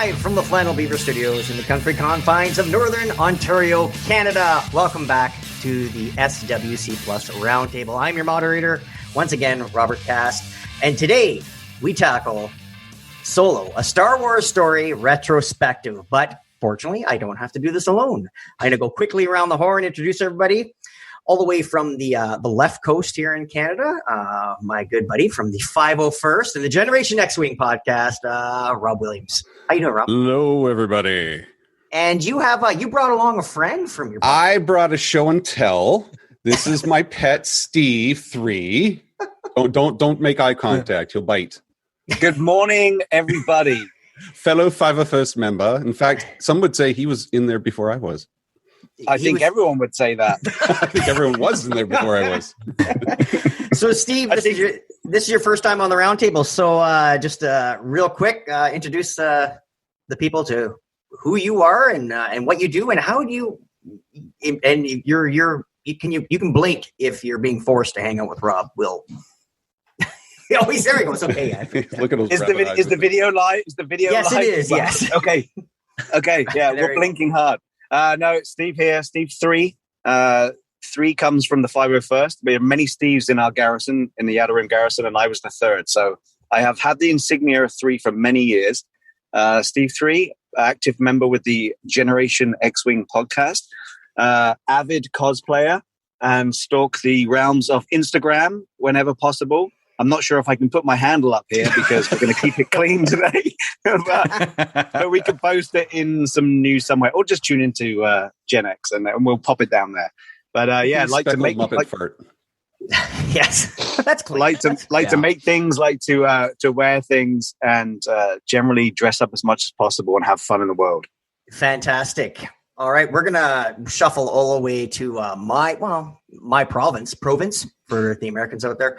Live from the Flannel Beaver Studios in the country confines of Northern Ontario, Canada. Welcome back to the SWC Plus Roundtable. I'm your moderator, once again, Robert Cast. And today, we tackle Solo, a Star Wars story retrospective. But fortunately, I don't have to do this alone. I'm going to go quickly around the horn, introduce everybody. All the way from the left coast here in Canada, my good buddy from the 501st and the Generation X-Wing podcast, Rob Williams. How you doing, Rob? Hello, everybody. And you have you brought along a friend from your podcast. I brought a show and tell. This is my pet, Steve 3. Don't make eye contact. He'll bite. Good morning, everybody. Fellow 501st member. In fact, some would say he was in there before I was. I think everyone would say that. I think everyone was in there before I was. So, Steve, this is your first time on the roundtable. So, just real quick, introduce the people to who you are and what you do and how do you. And you can blink if you're being forced to hang out with Rob. Will. Oh, there he goes. Okay. Look at those. Is the video live? Is the video yes, live? Yes, it is. Yes. Okay. Yeah, we're blinking hard. No, it's Steve here. Steve 3. 3 comes from the 501st. We have many Steves in our garrison, in the Outer Rim garrison, and I was the 3rd. So I have had the insignia of 3 for many years. Steve 3, active member with the Generation X-Wing podcast, avid cosplayer, and stalk the realms of Instagram whenever possible. I'm not sure if I can put my handle up here because we're going to keep it clean today. but we can post it in some news somewhere, or just tune into Gen X and we'll pop it down there. But yeah, I'd like to make fart. Yes, that's clean. To make things, like to wear things, and generally dress up as much as possible and have fun in the world. Fantastic. All right, we're gonna shuffle all the way to my province for the Americans out there.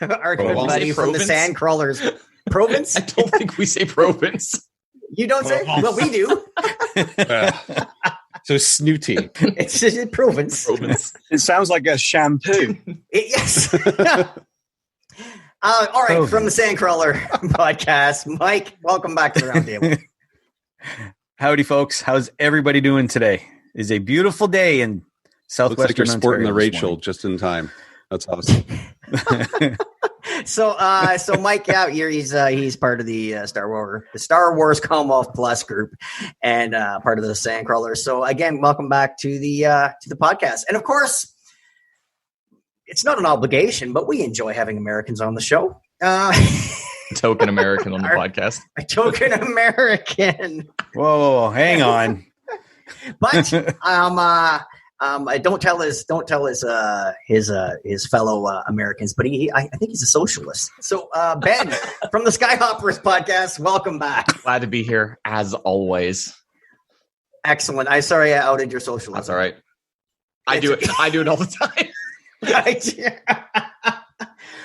Our good buddy from the Sandcrawlers. Province? I don't think we say province. You don't say? Well, we do. So snooty. It's province. It sounds like a shampoo. Yes. All right, province. From the Sandcrawler podcast, Mike, welcome back to the roundtable. Howdy, folks. How's everybody doing today? It's a beautiful day in Southwestern Looks like you're sporting Ontario the Rachel just in time. That's awesome. So Mike out here, he's part of the Star Wars Commonwealth Plus group and part of the Sandcrawlers. So again, welcome back to the podcast. And of course, it's not an obligation, but we enjoy having Americans on the show. Token American on the podcast. A token American. Whoa, hang on. But don't tell his fellow Americans, but I think he's a socialist. So Ben from the Skyhoppers podcast, welcome back. Glad to be here as always. Excellent. I'm sorry I outed your socialism. That's all right. I do it all the time.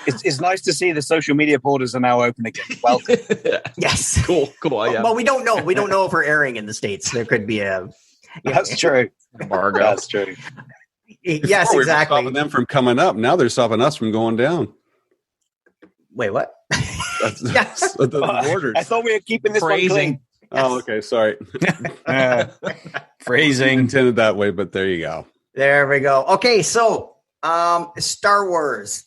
It's nice to see the social media borders are now open again. Welcome. Yes. Cool. Yeah. Well, we don't know. We don't know if we're airing in the States. There could be a. Yeah. That's true. Embargo. That's true. Yes, Before, exactly. We were stopping them from coming up. Now they're stopping us from going down. Wait, what? Yes. The borders. I thought we were keeping this one clean. Yes. Oh, okay. Sorry. Phrasing. Intended that way, but there you go. There we go. Okay, so Star Wars.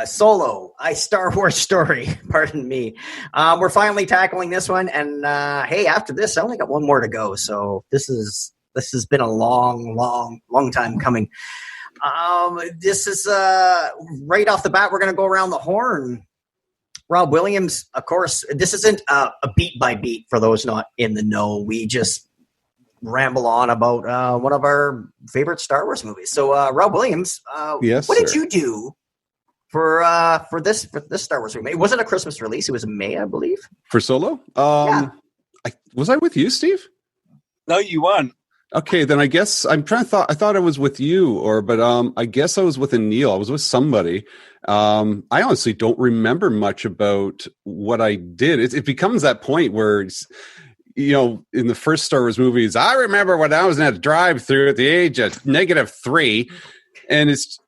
Solo, a Star Wars story. Pardon me. We're finally tackling this one, and hey, after this, I only got one more to go. So this has been a long time coming. This is right off the bat. We're going to go around the horn. Rob Williams, of course. This isn't a beat by beat for those not in the know. We just ramble on about one of our favorite Star Wars movies. So, Rob Williams, yes, what sir. did you do for this Star Wars movie? It wasn't a Christmas release; it was in May, I believe. For Solo? Yeah. Was I with you, Steve? No, you weren't. Okay, then I guess I thought I was with you, but I guess I was with Neil. I was with somebody. I honestly don't remember much about what I did. It becomes that point where it's, in the first Star Wars movies, I remember when I was in a drive-thru at the age of -3,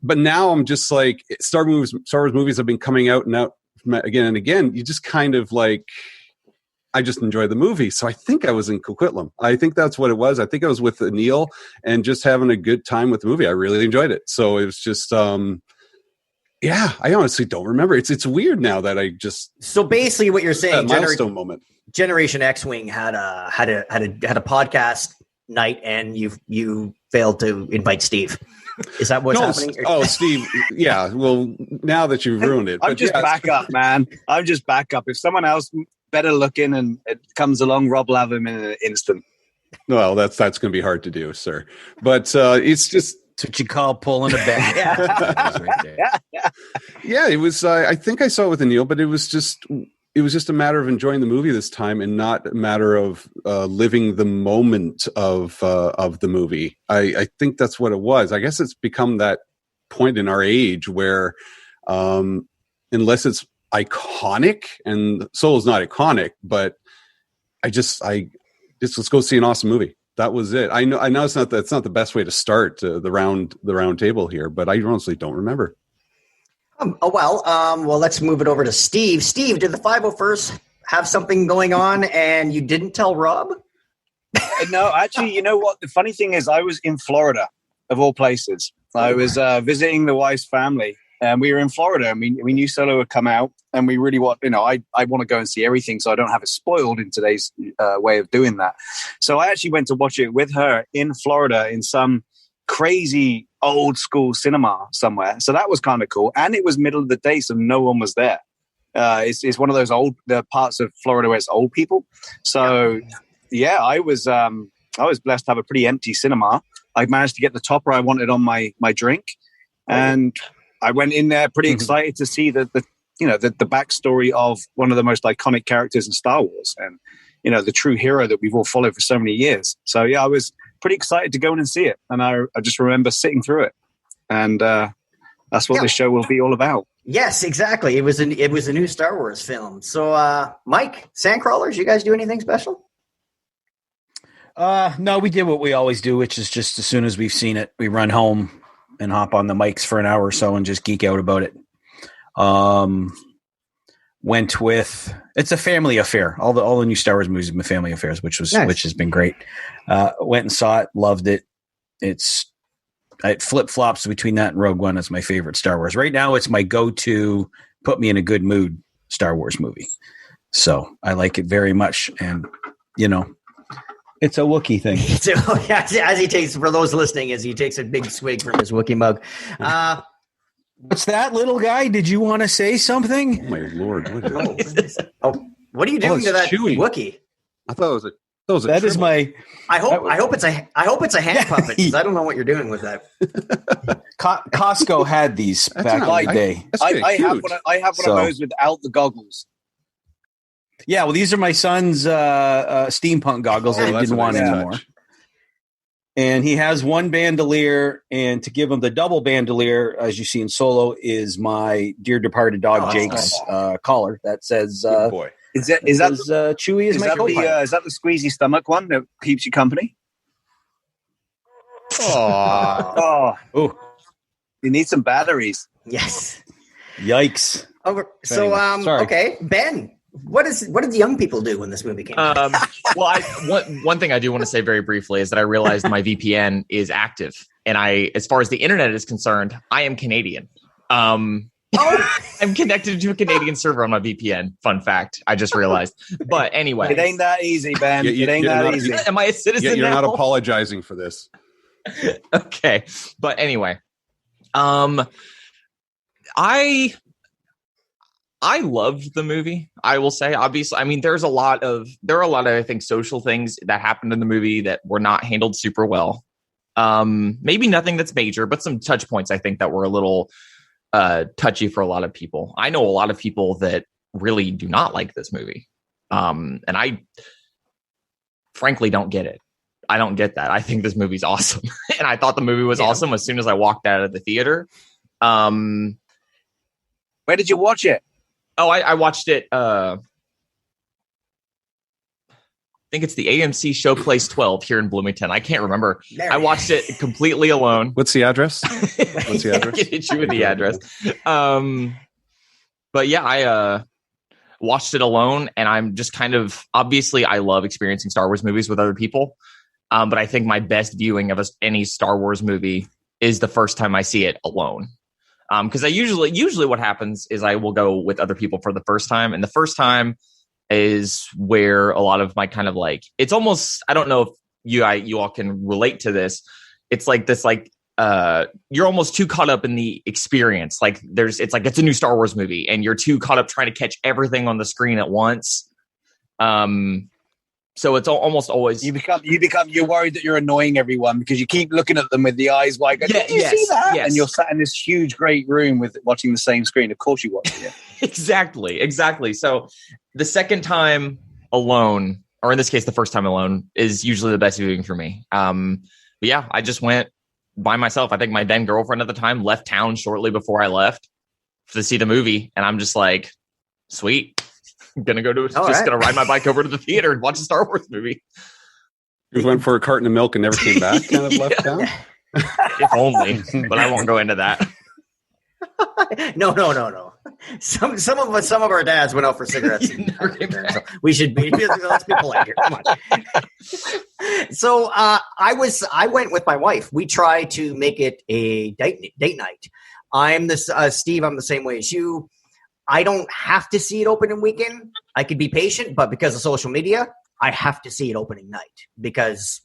but now I'm just like, Star Wars movies have been coming out and out again and again. You just kind of like, I just enjoy the movie. So I think I was in Coquitlam. I think that's what it was. I think I was with Neil and just having a good time with the movie. I really enjoyed it. So it was just, yeah, I honestly don't remember. It's weird now that I just. So basically, what you're saying, milestone moment. Generation X-wing had a podcast night, and you failed to invite Steve. Is that what's happening? Oh, Steve. Yeah. Well, now that you've ruined it, I'm just backup, man. I'm just backup. If someone else better looking and it comes along, Rob will have him in an instant. Well, that's going to be hard to do, sir. But it's just. That's what you call pulling a bet. Yeah, it was. I think I saw it with Neil, but it was just a matter of enjoying the movie this time, and not a matter of living the moment of the movie. I think that's what it was. I guess it's become that point in our age where, unless it's iconic, and Solo's not iconic, but I just let's go see an awesome movie. That was it. I know it's not the best way to start the round table here, but I honestly don't remember. Well, let's move it over to Steve. Steve, did the 501st have something going on and you didn't tell Rob? No, actually, you know what? The funny thing is I was in Florida, of all places. I was visiting the wife's family, and we were in Florida, and we knew Solo would come out, and we really want, I want to go and see everything, so I don't have it spoiled in today's way of doing that. So I actually went to watch it with her in Florida in some crazy old school cinema somewhere. So that was kind of cool. And it was middle of the day, so no one was there. It's one of those the parts of Florida where it's old people. So yeah, I was blessed to have a pretty empty cinema. I managed to get the topper I wanted on my drink, and I went in there pretty excited to see the backstory of one of the most iconic characters in Star Wars, and the true hero that we've all followed for so many years. So yeah, I was pretty excited to go in and see it, and I just remember sitting through it, and that's what this show will be all about. Yes, exactly. It was a new Star Wars film. So, Mike, Sandcrawlers, you guys do anything special? No, we did what we always do, which is just as soon as we've seen it, we run home and hop on the mics for an hour or so and just geek out about it. Went with, it's a family affair. All the new Star Wars movies have been family affairs, which has been great. Went and saw it, loved it. It flip flops between that and Rogue One as my favorite Star Wars. Right now, it's my go-to, put me in a good mood Star Wars movie. So I like it very much, and it's a Wookiee thing. As he takes, for those listening, as he takes a big swig from his Wookiee mug. What's that, little guy? Did you want to say something? Oh my Lord! What are you doing to that Chewie Wookiee? I thought it was a. That is my. I hope it's a hand puppet, because I don't know what you're doing with that. Costco had these back in the day. I have one of those without the goggles. Yeah, well, these are my son's steampunk goggles that he didn't want anymore. And he has one bandolier, and to give him the double bandolier, as you see in Solo, is my dear departed dog Jake's collar that says boy. Is that Chewie is my co-pilot. Is that the squeezy stomach one that keeps you company? Oh, you need some batteries. Yes. Yikes. So, okay, Ben. What did the young people do when this movie came out? One thing I do want to say very briefly is that I realized my VPN is active, and as far as the internet is concerned, I am Canadian. I'm connected to a Canadian server on my VPN. Fun fact, I just realized. But anyway, it ain't that easy, Ben. It ain't that easy. Am I a citizen? You're now? not apologizing for this. Okay, but anyway, I loved the movie. I will say, obviously, I mean, there are a lot of, I think, social things that happened in the movie that were not handled super well. Maybe nothing that's major, but some touch points, I think, that were a little touchy for a lot of people. I know a lot of people that really do not like this movie. And I frankly don't get it. I don't get that. I think this movie's awesome. And I thought the movie was awesome as soon as I walked out of the theater. Where did you watch it? Oh, I watched it. I think it's the AMC Showplace 12 here in Bloomington. I can't remember. I watched it completely alone. What's the address? I can hit you with the address. But yeah, watched it alone, and I'm just kind of, obviously I love experiencing Star Wars movies with other people. But I think my best viewing of any Star Wars movie is the first time I see it alone. Because I usually what happens is I will go with other people for the first time, and the first time is where a lot of my kind of like, it's almost, I don't know if you all can relate to this. It's like this, like you're almost too caught up in the experience. Like it's a new Star Wars movie, and you're too caught up trying to catch everything on the screen at once. So it's almost always you're worried that you're annoying everyone because you keep looking at them with the eyes wide. Did you see that? Yes. And you're sat in this huge, great room with watching the same screen. Of course you watch it. Exactly. So the second time alone, or in this case, the first time alone, is usually the best viewing for me. But yeah, I just went by myself. I think my then girlfriend at the time left town shortly before I left to see the movie, and I'm just like, sweet. I'm gonna gonna ride my bike over to the theater and watch a Star Wars movie. You went for a carton of milk and never came back, kind of left town? If only, but I won't go into that. No. Some of our dads went out for cigarettes. So we should be. Let's be polite here. Come on. So I went with my wife. We tried to make it a date night. I'm Steve. I'm the same way as you. I don't have to see it opening weekend. I could be patient, but because of social media, I have to see it opening night because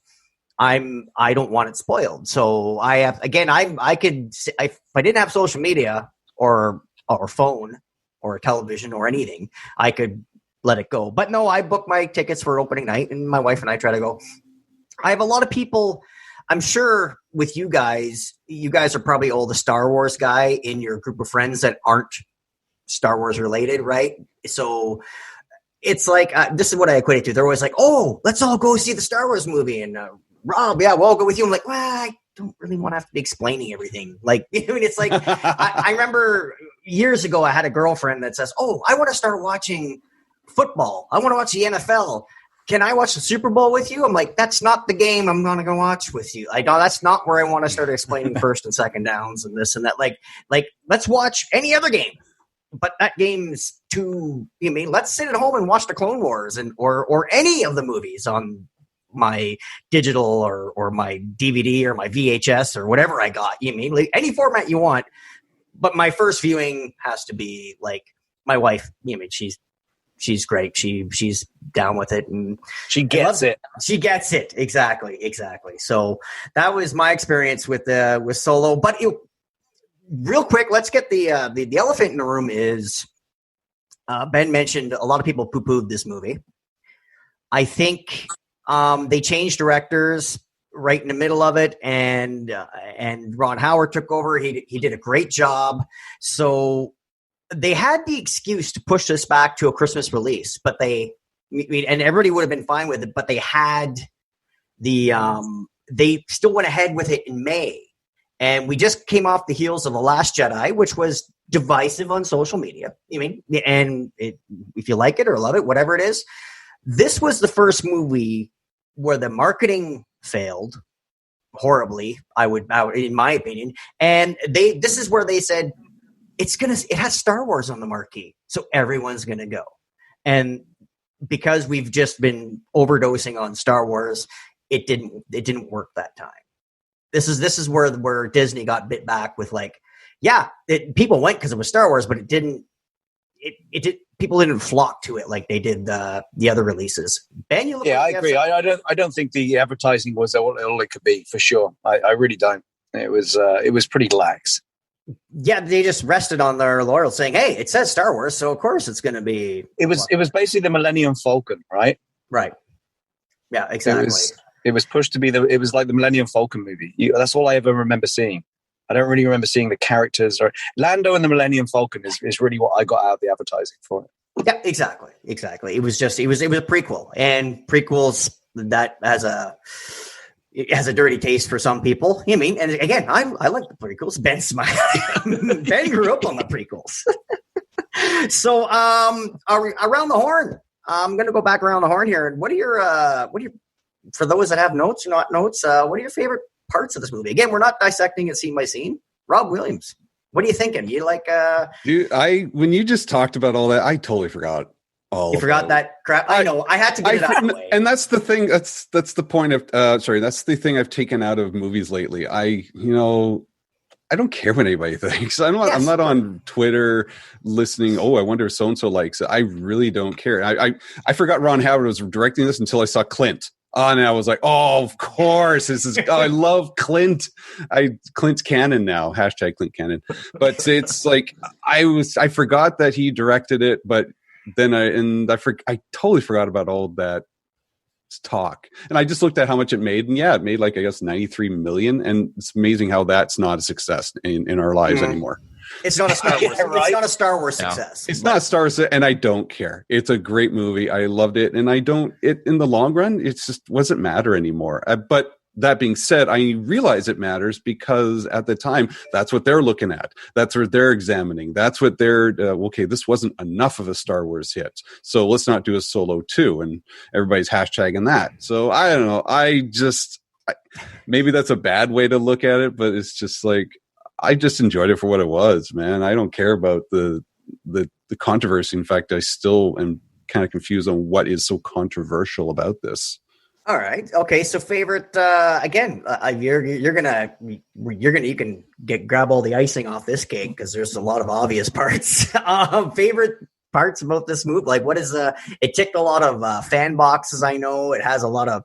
I don't want it spoiled. So I could, if I didn't have social media or phone or television or anything, I could let it go. But no, I booked my tickets for opening night, and my wife and I try to go. I have a lot of people, I'm sure with you guys are probably all the Star Wars guy in your group of friends that aren't Star Wars related, right? So it's like, this is what I equate it to. They're always like, oh, let's all go see the Star Wars movie. And Rob, yeah, we'll all go with you. I'm like, well, I don't really want to have to be explaining everything. Like, I mean, it's like, I remember years ago, I had a girlfriend that says, oh, I want to start watching football. I want to watch the NFL. Can I watch the Super Bowl with you? I'm like, that's not the game I'm going to go watch with you. That's not where I want to start explaining first and second downs and this and that. Like, let's watch any other game. But that game's let's sit at home and watch the Clone Wars or any of the movies on my digital or my DVD or my VHS or whatever I got. Any format you want. But my first viewing has to be like my wife. She's great. She's down with it, and she gets it. She gets it exactly. So that was my experience with Solo. But real quick, let's get the elephant in the room. Is Ben mentioned a lot of people poo-pooed this movie. I think they changed directors right in the middle of it, and Ron Howard took over. He did a great job. So they had the excuse to push this back to a Christmas release, but and everybody would have been fine with it. But they had they still went ahead with it in May. And we just came off the heels of The Last Jedi, which was divisive on social media. If you like it or love it, whatever it is, this was the first movie where the marketing failed horribly, in my opinion. And this is where they said it has Star Wars on the marquee, so everyone's gonna go. And because we've just been overdosing on Star Wars, it didn't work that time. This is where Disney got bit back with people went because it was Star Wars, but it didn't. People didn't flock to it like they did the other releases. Ben, you look. Yeah, I agree. I don't think the advertising was all it could be for sure. I really don't. It was pretty lax. Yeah, they just rested on their laurels, saying, "Hey, it says Star Wars, so of course it's going to be." It was basically the Millennium Falcon, right? Right. Yeah, exactly. It was pushed to be it was like the Millennium Falcon movie. That's all I ever remember seeing. I don't really remember seeing the characters or Lando and the Millennium Falcon is really what I got out of the advertising for it. Yeah, exactly. It was a prequel, and prequels that has a dirty taste for some people. And again, I like the prequels. Ben smiled. Ben grew up on the prequels. So, around the horn. I'm going to go back around the horn here. What are your for those that have notes or not notes, what are your favorite parts of this movie? Again, we're not dissecting it scene by scene. Rob Williams, what are you thinking? You like Dude, when you just talked about all that, I totally forgot You forgot that crap. I know. I had to get it out of the way. And that's the thing. That's the point of. That's the thing I've taken out of movies lately. I don't care what anybody thinks. I'm not on Twitter listening. Oh, I wonder if so and so likes it. I really don't care. I forgot Ron Howard was directing this until I saw Clint. And I was like, oh, of course. I love Clint. Clint's canon now. # Clint canon. But it's like I forgot that he directed it, but then I totally forgot about all that talk. And I just looked at how much it made, and it made like, I guess, 93 million. And it's amazing how that's not a success in our lives anymore. It's not a Star Wars. Right? It's not a Star Wars success. It's not a Star Wars, and I don't care. It's a great movie. I loved it, and in the long run, it just wasn't matter anymore. But that being said, I realize it matters because at the time, that's what they're looking at. That's what they're examining. That's what they're, okay, this wasn't enough of a Star Wars hit. So let's not do a Solo 2. And everybody's hashtagging that. So I don't know. Maybe that's a bad way to look at it, but it's just like, I just enjoyed it for what it was, man. I don't care about the controversy. In fact, I still am kind of confused on what is so controversial about this. All right. Okay. So favorite, again, you can grab all the icing off this cake because there's a lot of obvious parts. Favorite parts about this movie? Like, what is it ticked a lot of fan boxes. I know it has a lot of,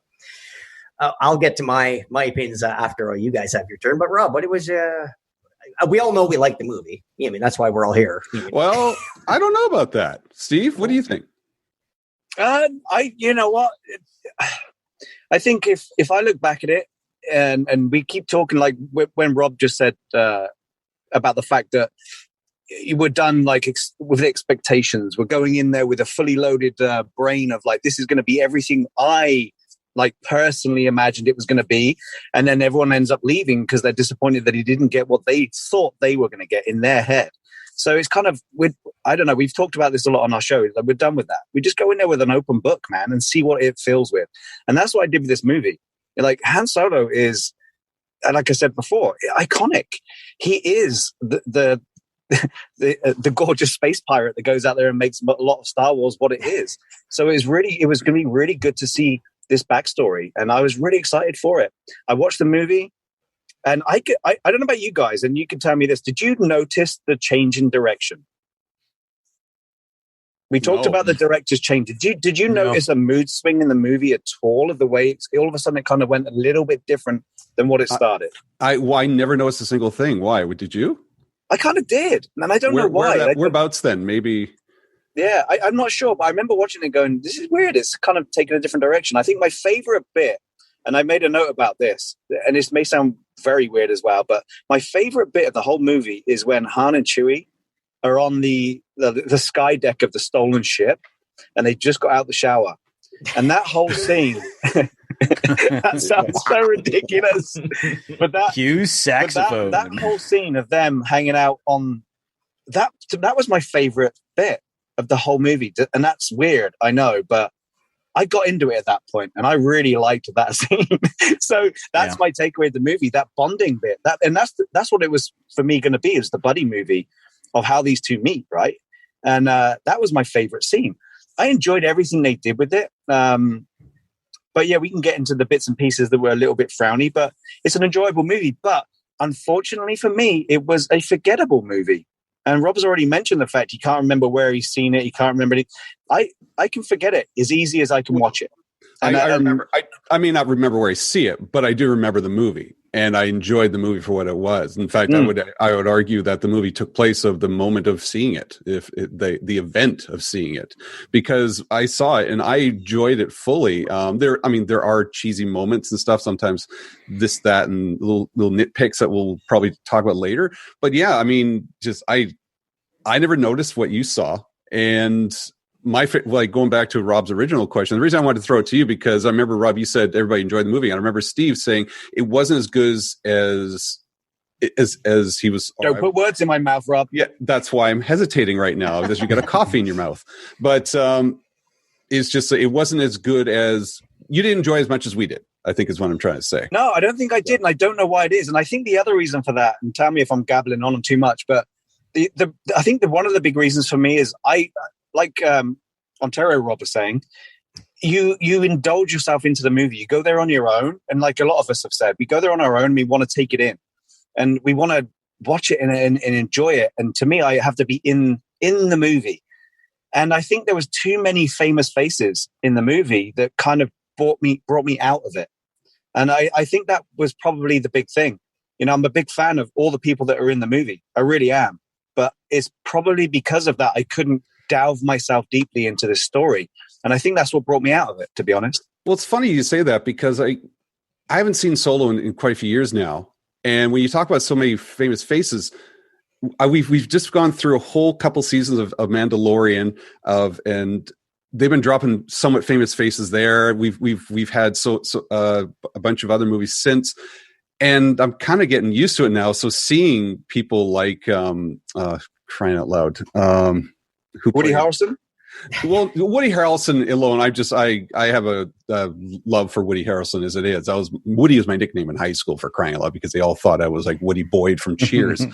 I'll get to my opinions after you guys have your turn. But Rob, what it was, we all know we like the movie. I mean, that's why we're all here. Well, I don't know about that. Steve, what do you think? You know what? I think if I look back at it and we keep talking, like when Rob just said about the fact that you were done like with expectations, we're going in there with a fully loaded brain of like, this is going to be everything I like personally imagined it was going to be. And then everyone ends up leaving because they're disappointed that he didn't get what they thought they were going to get in their head. So it's kind of, I don't know, we've talked about this a lot on our show. Like, we're done with that. We just go in there with an open book, man, and see what it fills with. And that's what I did with this movie. Like, Han Solo is, like I said before, iconic. He is the gorgeous space pirate that goes out there and makes a lot of Star Wars what it is. So it was going to be really good to see this backstory, and I was really excited for it. I watched the movie, and I don't know about you guys, and you can tell me this. Did you notice the change in direction? We talked about the director's change. Did you notice a mood swing in the movie at all? Of the way all of a sudden it kind of went a little bit different than what it started. I never noticed a single thing. Why? Did you? I kind of did, and I don't know why. Whereabouts then? Maybe. Yeah, I'm not sure, but I remember watching it going, this is weird. It's kind of taken a different direction. I think my favorite bit, and I made a note about this, and this may sound very weird as well, but my favorite bit of the whole movie is when Han and Chewie are on the sky deck of the stolen ship, and they just got out the shower. And that whole scene, that sounds so ridiculous. But that cue saxophone. That whole scene of them hanging out on that was my favorite bit of the whole movie. And that's weird, I know, but I got into it at that point, and I really liked that scene. So that's my takeaway of the movie, that bonding bit. That's what it was for me going to be, is the buddy movie of how these two meet, right? And that was my favorite scene. I enjoyed everything they did with it. But yeah, we can get into the bits and pieces that were a little bit frowny, but it's an enjoyable movie. But unfortunately for me, it was a forgettable movie. And Rob's already mentioned the fact he can't remember where he's seen it. He can't remember it. I can forget it as easy as I can watch it. And I remember. I may not remember where I see it, but I do remember the movie, and I enjoyed the movie for what it was. In fact, I would argue that the movie took place of the moment of seeing it, the event of seeing it, because I saw it and I enjoyed it fully. There are cheesy moments and stuff sometimes, this, that, and little nitpicks that we'll probably talk about later. But yeah, I mean, just I never noticed what you saw, and going back to Rob's original question, the reason I wanted to throw it to you, because I remember, Rob, you said everybody enjoyed the movie. And I remember Steve saying it wasn't as good as he was. Don't put words in my mouth, Rob. Yeah, that's why I'm hesitating right now, because you got a coffee in your mouth. But it's just, it wasn't as good as, you didn't enjoy as much as we did, I think is what I'm trying to say. No, I don't think I did. And I don't know why it is. And I think the other reason for that, and tell me if I'm gabbling on too much, but I think one of the big reasons for me is Ontario Rob was saying, you indulge yourself into the movie. You go there on your own, and like a lot of us have said, we go there on our own. We want to take it in, and we want to watch it and enjoy it. And to me, I have to be in the movie. And I think there was too many famous faces in the movie that kind of brought me out of it. And I think that was probably the big thing. You know, I'm a big fan of all the people that are in the movie. I really am. But it's probably because of that I couldn't delve myself deeply into this story. And I think that's what brought me out of it, to be honest. Well, it's funny you say that because I haven't seen Solo in quite a few years now. And when you talk about so many famous faces, we've just gone through a whole couple seasons of Mandalorian and they've been dropping somewhat famous faces there. We've had a bunch of other movies since, and I'm kind of getting used to it now. So seeing people like crying out loud, Woody Harrelson. Well, Woody Harrelson alone, I have a love for Woody Harrelson as it is. Woody was my nickname in high school, for crying out loud, because they all thought I was like Woody Boyd from Cheers.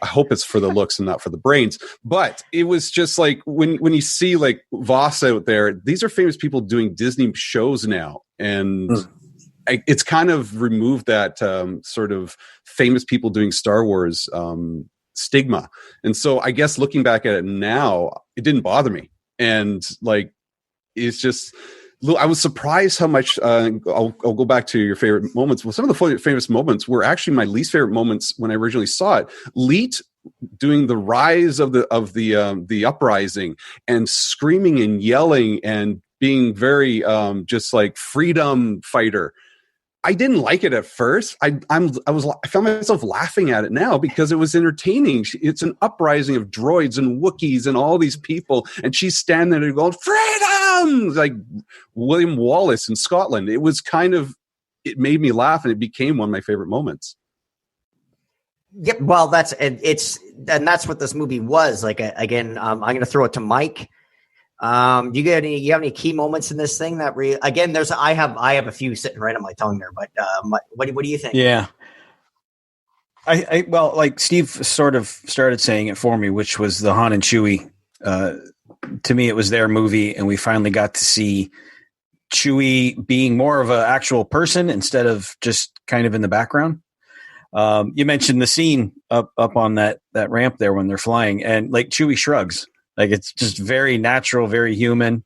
I hope it's for the looks and not for the brains. But it was just like when you see like Voss out there, these are famous people doing Disney shows now, and it's kind of removed that sort of famous people doing Star Wars stigma. And so I guess looking back at it now, it didn't bother me. And like, it's just, I was surprised how much, I'll go back to your favorite moments. Well, some of the famous moments were actually my least favorite moments when I originally saw it. Leet doing the rise of the uprising and screaming and yelling and being very just like freedom fighter. I didn't like it at first. I found myself laughing at it now because it was entertaining. It's an uprising of droids and Wookiees and all these people, and she's standing there going, "Freedom!" like William Wallace in Scotland. It was it made me laugh, and it became one of my favorite moments. Yep. Well, that's what this movie was like. Again, I'm going to throw it to Mike. You have any key moments in this thing that again, I have a few sitting right on my tongue there, but what do you think? Yeah. Well, like Steve sort of started saying it for me, which was the Han and Chewie. To me, it was their movie, and we finally got to see Chewie being more of an actual person instead of just kind of in the background. You mentioned the scene up on that ramp there when they're flying, and like Chewie shrugs. Like, it's just very natural, very human.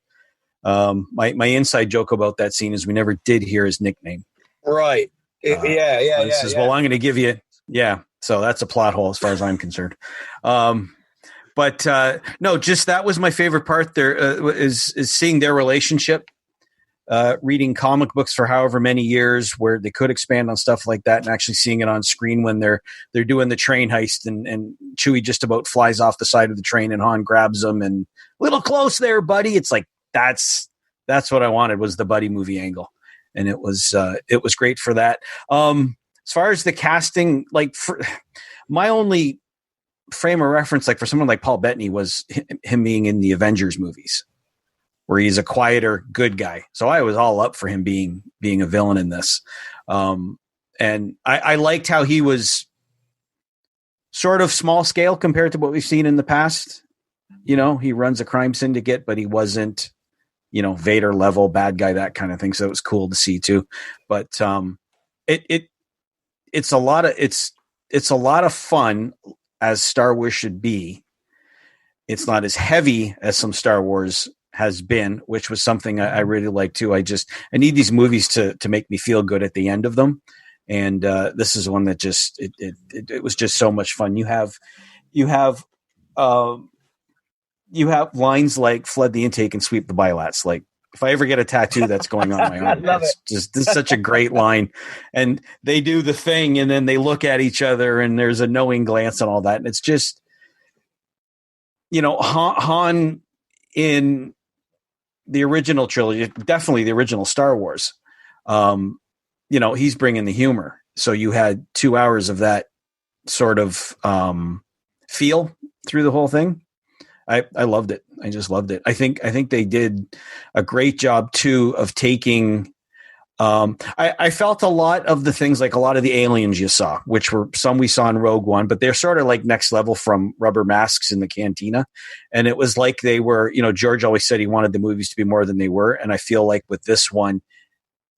My inside joke about that scene is we never did hear his nickname. Right. Yeah. Says, well, I'm going to give you. Yeah. So that's a plot hole as far as I'm concerned. But no, just that was my favorite part there is seeing their relationship. Reading comic books for however many years where they could expand on stuff like that, and actually seeing it on screen when they're doing the train heist and Chewie just about flies off the side of the train and Han grabs him and little close there, buddy. It's like, that's what I wanted, was the buddy movie angle. And it was great for that. As far as the casting, like my only frame of reference, like for someone like Paul Bettany, was him being in the Avengers movies, where he's a quieter good guy. So I was all up for him being a villain in this. And I liked how he was sort of small scale compared to what we've seen in the past. You know, he runs a crime syndicate, but he wasn't, Vader level bad guy, that kind of thing. So it was cool to see too. But it's a lot of fun, as Star Wars should be. It's not as heavy as some Star Wars has been, which was something I really like too. I need these movies to make me feel good at the end of them. And this is one that just, it was just so much fun. You have lines like "flood the intake and sweep the bilats." Like, if I ever get a tattoo, that's going on my arm. This is such a great line. And they do the thing, and then they look at each other, and there's a knowing glance and all that. And it's just, Han in the original trilogy, definitely the original Star Wars, he's bringing the humor. So you had 2 hours of that sort of feel through the whole thing. I loved it. I just loved it. I think they did a great job too of taking I felt a lot of the things, like a lot of the aliens you saw, which were some we saw in Rogue One, but they're sort of like next level from rubber masks in the cantina. And it was like they were, George always said he wanted the movies to be more than they were. And I feel like with this one,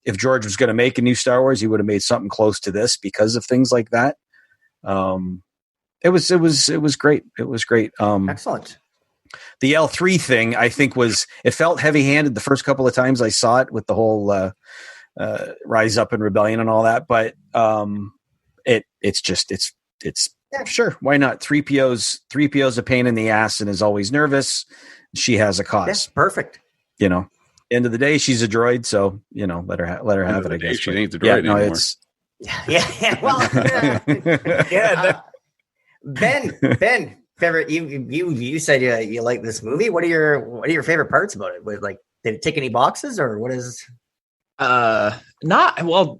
if George was going to make a new Star Wars, he would have made something close to this because of things like that. It was great. It was great. Excellent. The L3 thing, I think, it felt heavy-handed the first couple of times I saw it with the whole Rise Up and Rebellion and all that, but it's yeah, sure, why not? 3PO's a pain in the ass and is always nervous. She has a cause. Yes, perfect. End of the day, she's a droid, so let her have it. I guess she ain't the droid anymore. Well, Ben, favorite. You said you like this movie. What are your favorite parts about it? Did it tick any boxes, or what is? Not well.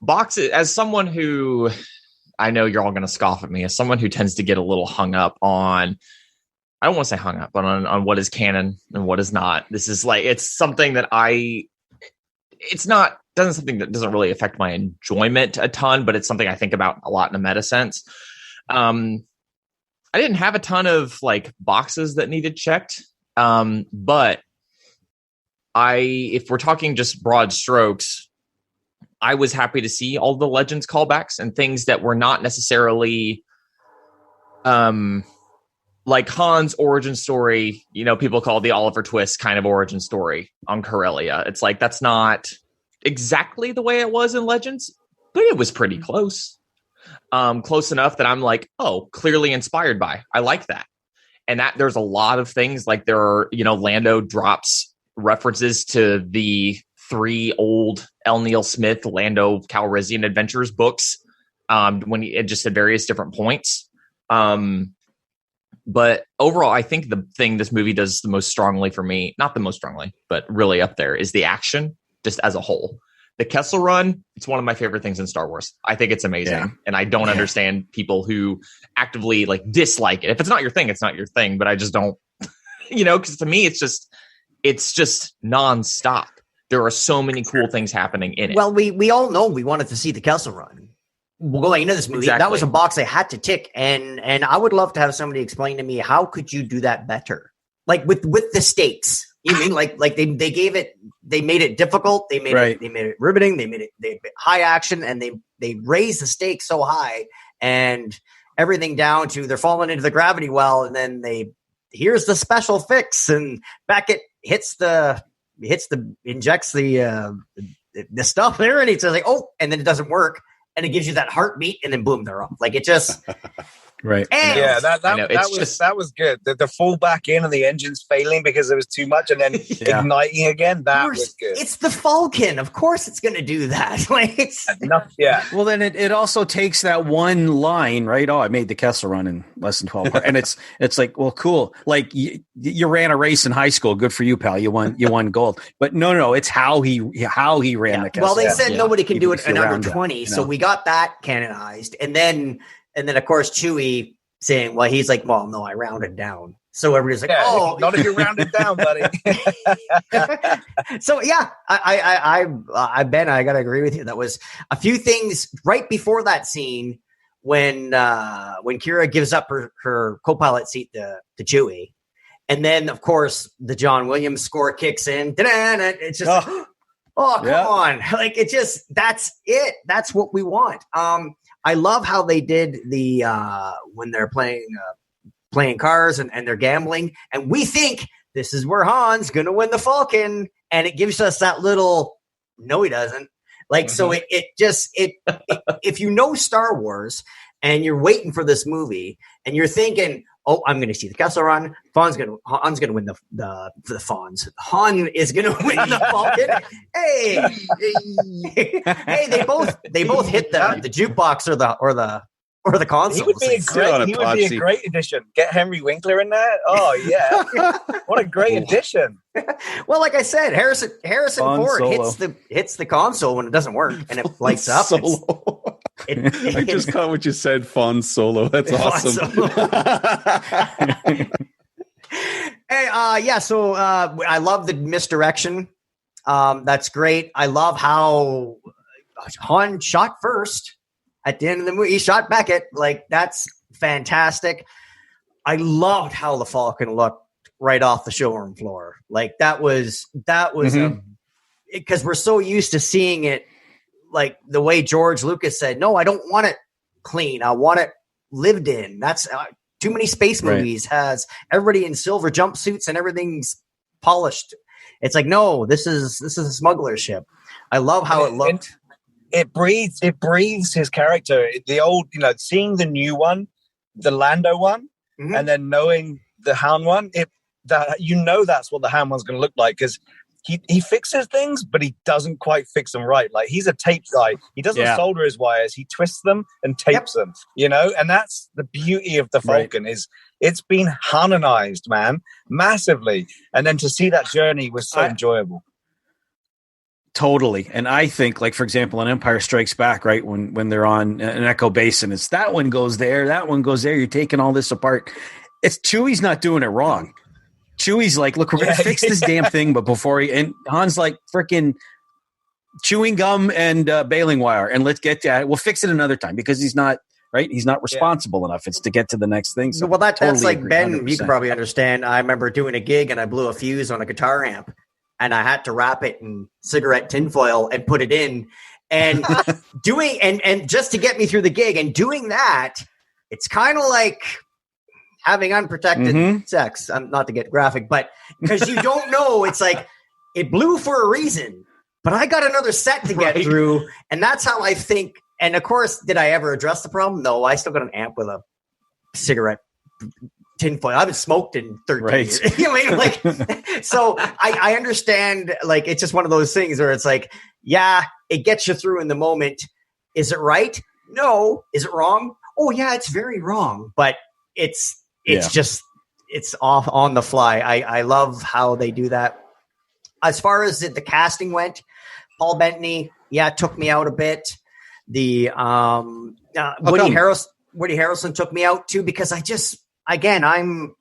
Boxes. As someone who, I know you're all going to scoff at me, as someone who tends to get a little hung up on. I don't want to say hung up, but on what is canon and what is not. This is it's something that something that doesn't really affect my enjoyment a ton, but it's something I think about a lot in a meta sense. I didn't have a ton of boxes that needed checked. But if we're talking just broad strokes, I was happy to see all the Legends callbacks and things that were not necessarily, like Han's origin story, people call it the Oliver Twist kind of origin story on Corellia. It's that's not exactly the way it was in Legends, but it was pretty close. Close enough that I'm clearly inspired by. I like that. And that there's a lot of things there are, Lando drops references to the 3 old L. Neil Smith, Lando Calrissian Adventures books, just at various different points. But overall, I think the thing this movie does the most strongly for me, not the most strongly, but really up there, is the action just as a whole. The Kessel Run, it's one of my favorite things in Star Wars. I think it's amazing. Yeah. And I don't understand people who actively dislike it. If it's not your thing, it's not your thing. But I just don't, because to me, it's just nonstop. There are so many cool things happening in it. Well, we all know we wanted to see the Kessel Run. Going into this movie, exactly. That was a box I had to tick. And I would love to have somebody explain to me, how could you do that better? With the stakes. You mean they gave it, they made it difficult, they made it riveting, they made it high action, and they raised the stakes so high, and everything down to they're falling into the gravity well, and then here's the special fix, and Beckett injects the stuff there, and it's and then it doesn't work, and it gives you that heartbeat, and then boom, they're off. It just. Right. And that was good. The fall back in and the engine's failing because there was too much, and then igniting again. That was good. It's the Falcon. Of course, it's going to do that. Well, then it also takes that one line, right? Oh, I made the Kessel Run in less than 12 hours, and it's well, cool. You ran a race in high school. Good for you, pal. You won gold. But no, it's how he ran the Kessel. Well, they said nobody can do it in under 20, so we got that canonized, and then of course Chewie saying, well, he's well, no, I rounded down. So everybody's oh, not if you rounded down, buddy. So yeah, I Ben, I gotta agree with you. That was a few things right before that scene when Kira gives up her co-pilot seat to Chewie, and then of course the John Williams score kicks in. It's just oh come on, that's it. That's what we want. I love how they did the when they're playing cars and they're gambling, and we think this is where Han's going to win the Falcon, and it gives us that little no, he doesn't. So it if you know Star Wars and you're waiting for this movie and you're thinking, oh, I'm going to see the Kessel Run. Han's going to win the Fawns. Han is going to win the Falcon. Hey, they both hit the jukebox or the console. He would be a great addition. Get Henry Winkler in there. Oh yeah, what a great addition. Well, like I said, Harrison Ford hits the console when it doesn't work, and it lights up. I just caught what you said, Fawn Solo. That's awesome. Hey, so I love the misdirection That's great. I love how Han shot first at the end of the movie. He shot Beckett. Like, that's fantastic. I loved how the Falcon looked right off the showroom floor. Like, that was because we're so used to seeing it like the way George Lucas said, no, I don't want it clean. I want it lived in. That's too many space movies has everybody in silver jumpsuits and everything's polished. It's like, no, this is a smuggler ship. I love how it looked. It breathes his character. The old, seeing the new one, the Lando one, and then knowing the Han one, that's what the Han one's going to look like, because he fixes things, but he doesn't quite fix them right. Like, he's a tape guy. He doesn't solder his wires. He twists them and tapes them, and that's the beauty of the Falcon is it's been Hananized, man, massively. And then to see that journey was so enjoyable. Totally. And I think, like, for example, in Empire Strikes Back, right, when they're on an Echo Basin, it's that one goes there, that one goes there. You're taking all this apart. It's Chewie's not doing it wrong. Chewie's like, look, we're going to fix this damn thing. But before and Han's like, freaking chewing gum and baling wire. And let's get to it. We'll fix it another time, because he's not, right? He's not responsible enough. It's to get to the next thing. So that's like agree, Ben, 100%. You can probably understand. I remember doing a gig and I blew a fuse on a guitar amp. And I had to wrap it in cigarette tinfoil and put it in, and and just to get me through the gig. And doing that, it's kind of like having unprotected sex. Not to get graphic, but because you don't know, it's like it blew for a reason. But I got another set to get through, and that's how I think. And of course, did I ever address the problem? No, I still got an amp with a cigarette tinfoil. I haven't smoked in 13 years. You know what I mean? Like, so I understand, like, it's just one of those things where it's like, yeah, it gets you through in the moment. Is it right? No. Is it wrong? Oh yeah, it's very wrong. But it's just, it's off on the fly. I love how they do that. As far as the casting went, Paul Bettany, took me out a bit. The Woody Harrelson took me out too, because I just, again, I'm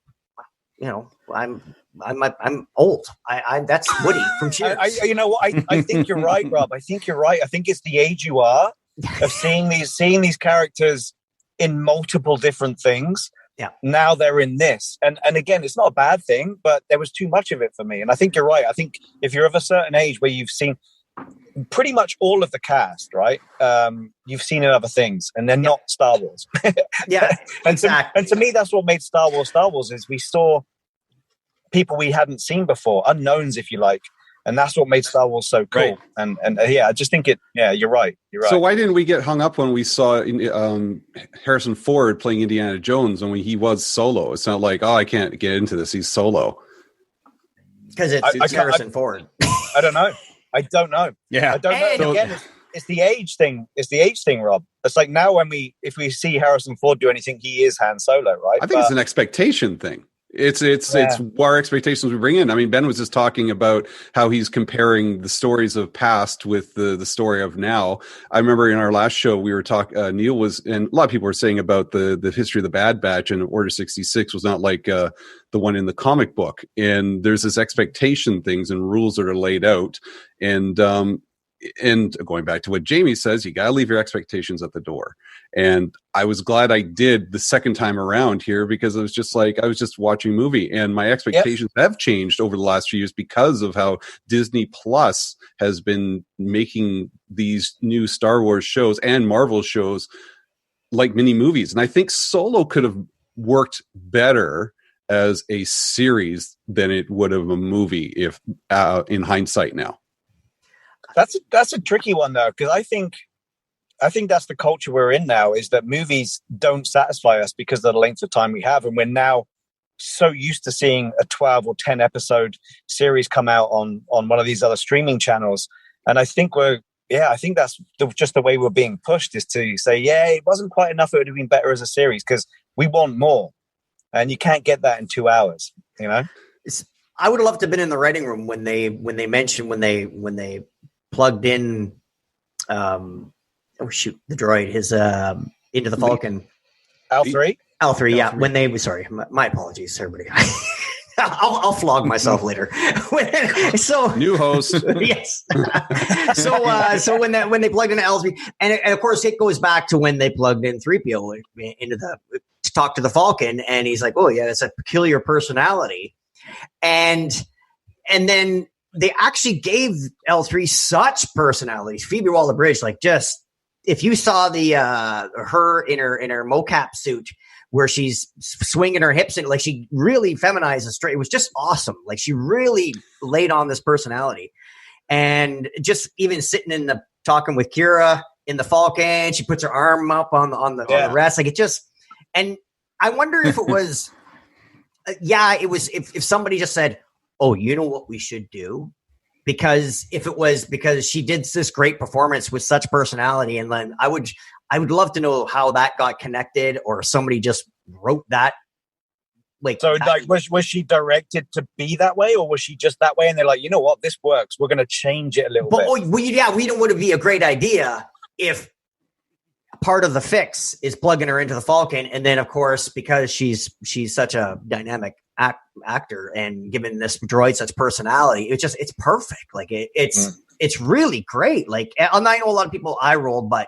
old. That's Woody from Cheers. I think you're right, Rob. I think you're right. I think it's the age you are of seeing these characters in multiple different things. Yeah. Now they're in this, and again, it's not a bad thing, but there was too much of it for me. And I think you're right. I think if you're of a certain age where you've seen pretty much all of the cast, right? You've seen in other things, and they're not Star Wars. And to me, that's what made Star Wars is we saw people we hadn't seen before, unknowns, if you like, and that's what made Star Wars so cool. Right. And I just think you're right. So why didn't we get hung up when we saw Harrison Ford playing Indiana Jones when he was Solo? It's not like, oh, I can't get into this. He's Solo. Because it's Harrison Ford. I don't know. I don't know. Yeah, I don't know. And again, it's the age thing. It's the age thing, Rob. It's like now if we see Harrison Ford do anything, he is Han Solo, right? I think it's an expectation thing. It's our expectations we bring in. I mean, Ben was just talking about how he's comparing the stories of past with the story of now. I remember in our last show we were talking. Neil was, and a lot of people were saying about the history of the Bad Batch, and Order 66 was not like the one in the comic book. And there's this expectation things and rules that are laid out. And going back to what Jamie says, you got to leave your expectations at the door. And I was glad I did the second time around here, because it was just like I was just watching a movie, and my expectations have changed over the last few years because of how Disney Plus has been making these new Star Wars shows and Marvel shows like mini movies. And I think Solo could have worked better as a series than it would have a movie if in hindsight now. That's a tricky one though, because I think that's the culture we're in now, is that movies don't satisfy us because of the length of time we have, and we're now so used to seeing a 12 or 10 episode series come out on one of these other streaming channels. And I think I think that's just the way we're being pushed, is to say, it wasn't quite enough. It would have been better as a series, because we want more, and you can't get that in 2 hours. I would have loved to have been in the writing room when they mentioned when they plugged in the droid into the Falcon. L3, yeah. When they my apologies, everybody. I'll flog myself later. So new host. Yes. So when they plugged in Ellsby, and of course it goes back to when they plugged in 3PO into to talk to the Falcon, and he's like, oh yeah, it's a peculiar personality, and then they actually gave L3 such personalities. Phoebe Waller-Bridge, like, just if you saw the her in her mocap suit, where she's swinging her hips and like she really feminized and straight. It was just awesome. Like she really laid on this personality, and just even sitting talking with Kira in the Falcon, she puts her arm up on the rest. Like it just, and I wonder if it was, it was, if somebody just said, oh, you know what we should do? Because if it was because she did this great performance with such personality, and then I would love to know how that got connected, or somebody just wrote that. Was she directed to be that way, or was she just that way? And they're like, you know what, this works. We're going to change it a little bit. Would it be a great idea if part of the fix is plugging her into the Falcon, and then of course because she's such a dynamic actor and given this droid such personality, it's perfect. Like it's really great. Like, I know a lot of people eye rolled, but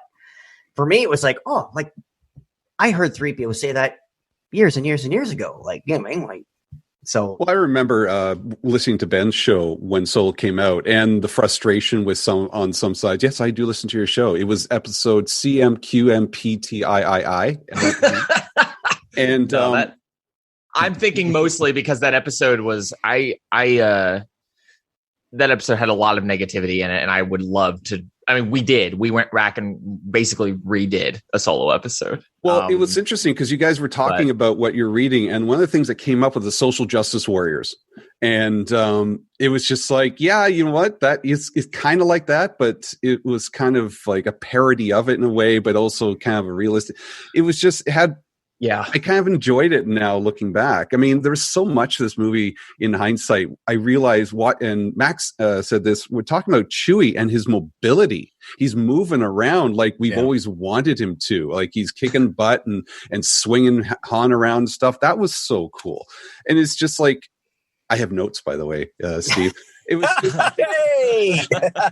for me, it was like, oh, like I heard 3PO say that years and years and years ago. Like, yeah, man, like, so. Well, I remember listening to Ben's show when Solo came out, and the frustration with on some sides. Yes, I do listen to your show. It was episode CMQMPTIII. And I'm thinking mostly because that episode was that episode had a lot of negativity in it, and I would love to. I mean, we went back and basically redid a Solo episode. Well, it was interesting because you guys were talking about what you're reading, and one of the things that came up was the social justice warriors, and it was just like, yeah, you know what, that is kind of like that, but it was kind of like a parody of it in a way, but also kind of a realistic. It was just I kind of enjoyed it now looking back. I mean, there's so much of this movie in hindsight. I realized and Max said this, we're talking about Chewie and his mobility. He's moving around like we've always wanted him to. Like he's kicking butt and swinging Han around and stuff. That was so cool. And it's just like, I have notes, by the way, Steve. It was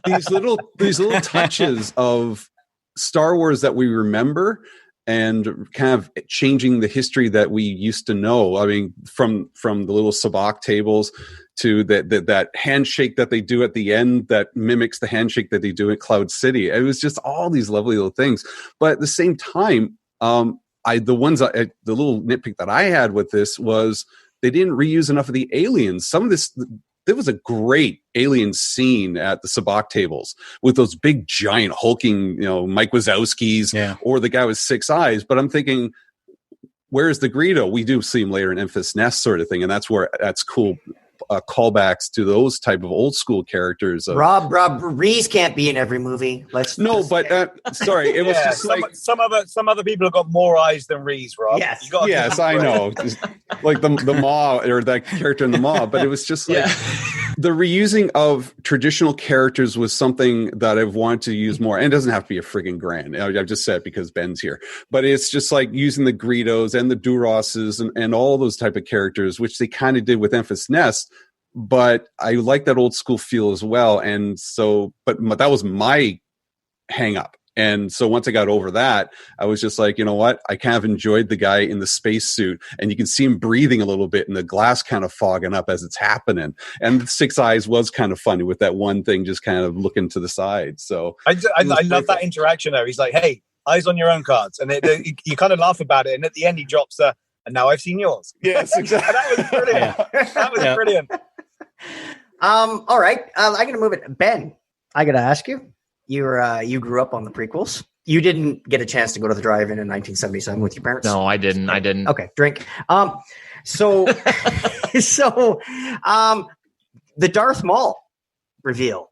these little touches of Star Wars that we remember, and kind of changing the history that we used to know. I mean, from the little sabacc tables to that handshake that they do at the end that mimics the handshake that they do at Cloud City. It was just all these lovely little things. But at the same time, the little nitpick that I had with this was they didn't reuse enough of the aliens. Some of this. There was a great alien scene at the sabacc tables with those big, giant, hulking, Mike Wazowskis, or the guy with 6 eyes. But I'm thinking, where's the Greedo? We do see him later in Enfys Nest sort of thing, and that's cool. Callbacks to those type of old school characters. Rob Reese can't be in every movie. Sorry, it was just some other people have got more eyes than Reese, Rob. Yes, I know. Like the Maw, or that character in the Maw, but it was just like the reusing of traditional characters was something that I've wanted to use more. And it doesn't have to be a friggin' grand. I've just said it because Ben's here, but it's just like using the Greedos and the Duroses and all those type of characters, which they kind of did with Enfys Nest. But I like that old school feel as well. And so, but that was my hang up. And so once I got over that, I was just like, you know what? I kind of enjoyed the guy in the spacesuit, and you can see him breathing a little bit and the glass kind of fogging up as it's happening. And the 6 eyes was kind of funny with that one thing just kind of looking to the side. So I love that interaction there. He's like, hey, eyes on your own cards. And you kind of laugh about it. And at the end, he drops and now I've seen yours. Yes, exactly. That was brilliant. That was brilliant. All right. I'm going to move it. Ben, I got to ask you. You grew up on the prequels. You didn't get a chance to go to the drive-in 1977 with your parents. No, I didn't. Okay, drink. So the Darth Maul reveal.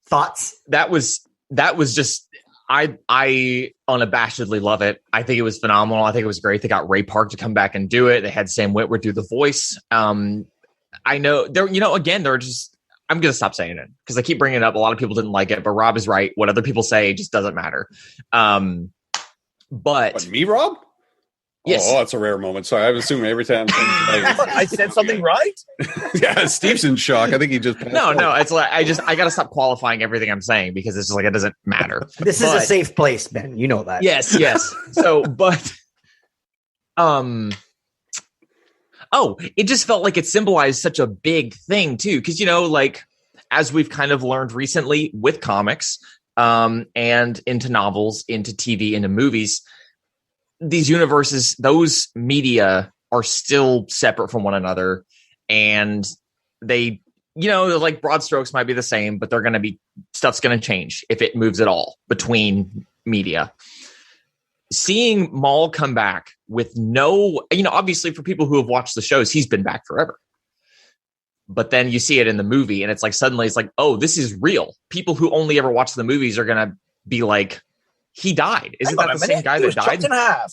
Thoughts? That was just. I unabashedly love it. I think it was phenomenal. I think it was great. They got Ray Park to come back and do it. They had Sam Witwer do the voice. I know they're just. I'm going to stop saying it because I keep bringing it up. A lot of people didn't like it, but Rob is right. What other people say just doesn't matter. But me, Rob? Yes. Oh, that's a rare moment. Sorry, I'm assuming every time. I said something right. Yeah, Steve's in shock. I think he just No. It's like I got to stop qualifying everything I'm saying because it's just like it doesn't matter. This is a safe place, Ben. You know that. Yes. So, but it just felt like it symbolized such a big thing too, because like as we've kind of learned recently with comics, and into novels, into TV, into movies, these universes, those media are still separate from one another, and they, like broad strokes might be the same, but stuff's going to change if it moves at all between media. Seeing Maul come back with no, obviously for people who have watched the shows, he's been back forever. But then you see it in the movie and it's like, suddenly it's like, oh, this is real. People who only ever watch the movies are going to be like, he died. Isn't that the same guy that died? Chopped in half.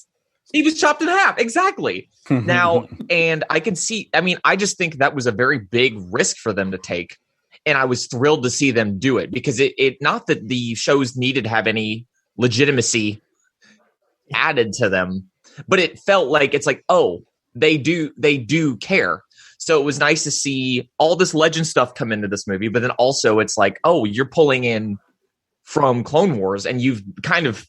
He was chopped in half. Exactly. Now, and I can see, I just think that was a very big risk for them to take. And I was thrilled to see them do it because it not that the shows needed to have any legitimacy added to them, but it felt like it's like, oh, they do care. So it was nice to see all this legend stuff come into this movie, but then also it's like, oh, you're pulling in from Clone Wars and you've kind of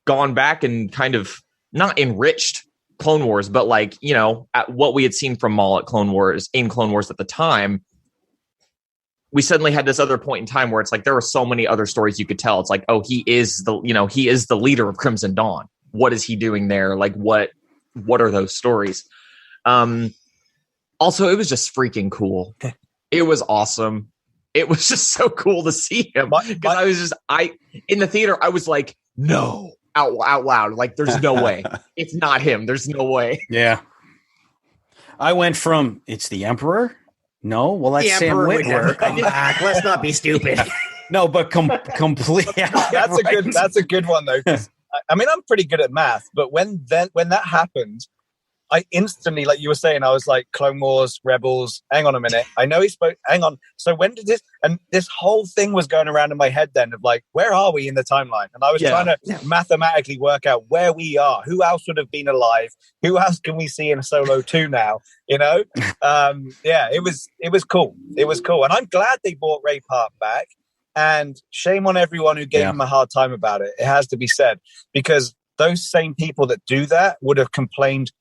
gone back and kind of not enriched Clone Wars, but like, at what we had seen from Maul at Clone Wars at the time, we suddenly had this other point in time where it's like, there are so many other stories you could tell. It's like, oh, he is the leader of Crimson Dawn. What is he doing there? Like, what are those stories? Also, it was just freaking cool. It was awesome. It was just so cool to see him. Because in the theater, I was like, no, out loud. Like, there's no way. It's not him. There's no way. Yeah. I went from, it's the Emperor? No? Well, that's Sam Witwer. Come back. Let's not be stupid. No, but complete. That's a good one, though. I'm pretty good at math, but when that happened, I instantly, like you were saying, I was like, Clone Wars, Rebels, hang on a minute. I know he spoke, hang on. So when did this, and this whole thing was going around in my head then of like, where are we in the timeline? And I was trying to mathematically work out where we are. Who else would have been alive? Who else can we see in Solo 2 now? It was cool. It was cool. And I'm glad they brought Ray Park back. And shame on everyone who gave him a hard time about it. It has to be said, because those same people that do that would have complained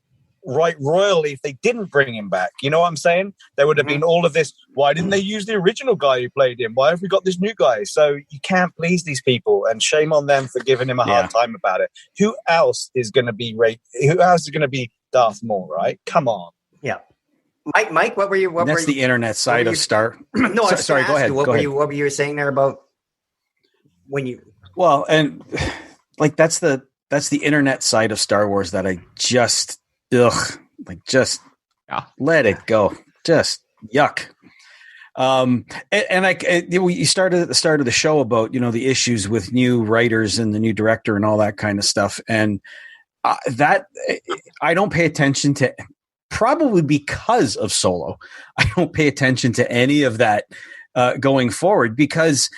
right royally if they didn't bring him back. You know what I'm saying? There would have been all of this. Why didn't they use the original guy who played him? Why have we got this new guy? So you can't please these people, and shame on them for giving him a hard time about it. Who else is going to be Darth Maul? Right? Come on. Yeah. Mike, what were you? That's the internet side of Star. No, sorry. Go ahead. What were you saying there about when you? Well, and like that's the internet side of Star Wars that I just let it go. Just yuck. You started at the start of the show about the issues with new writers and the new director and all that kind of stuff, and that I don't pay attention to. Probably because of Solo, I don't pay attention to any of that going forward, because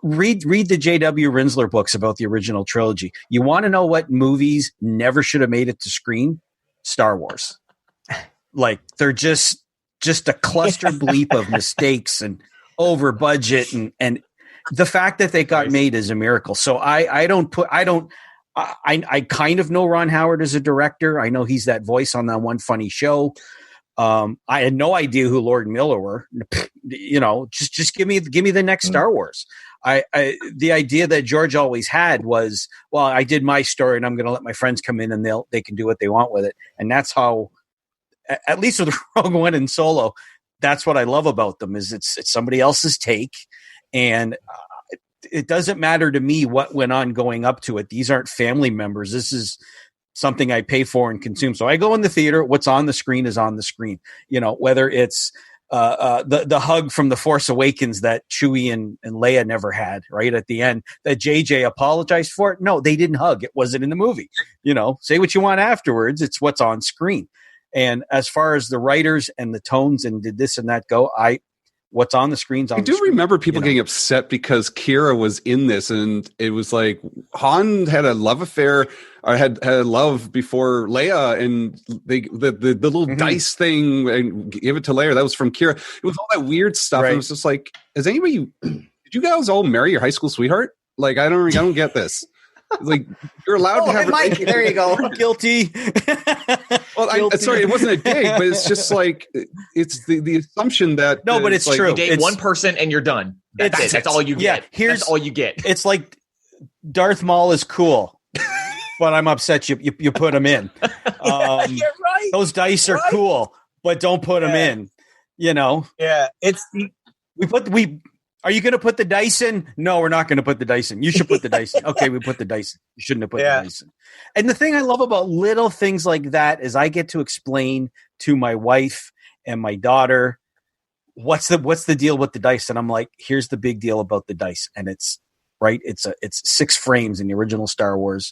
read the J.W. Rinsler books about the original trilogy. You want to know what movies never should have made it to screen? Star Wars. Like, they're just a cluster bleep of mistakes and over budget, and the fact that they got made is a miracle. So I kind of know Ron Howard as a director. I know he's that voice on that one funny show. I had no idea who Lord and Miller were. Just give me the next Star Wars. The idea that George always had was, well, I did my story and I'm going to let my friends come in and they can do what they want with it. And that's how, at least with Rogue One and Solo, that's what I love about them, is it's somebody else's take. And it doesn't matter to me what went on going up to it. These aren't family members. This is something I pay for and consume. So I go in the theater. What's on the screen is on the screen. Whether it's the hug from The Force Awakens that Chewie and Leia never had, right at the end, that JJ apologized for it. No, they didn't hug. It wasn't in the movie. Say what you want afterwards. It's what's on screen. And as far as the writers and the tones and did this and that go, what's on the screens on I do remember people getting upset because Kira was in this, and it was like Han had a love affair, I had love before Leia, and the little dice thing and give it to Leia. That was from Kira. It was all that weird stuff. Right. It was just like, did you guys all marry your high school sweetheart? Like, I don't get this. Like, you're allowed to have. Mike, there you go. Guilty. Well, sorry, it wasn't a dig, but it's just like it's the assumption that no, but it's like, true. You date one person and you're done. That's it. That's all you get. That's all you get. It's like Darth Maul is cool, but I'm upset you put him in. You're right. Those dice are cool, but don't put them in. You know. Yeah, Are you going to put the dice in? No, we're not going to put the dice in. You should put the dice in. Okay, we put the dice in. You shouldn't have put the dice in. And the thing I love about little things like that is I get to explain to my wife and my daughter what's the deal with the dice. And I'm like, here's the big deal about the dice. And it's 6 frames in the original Star Wars.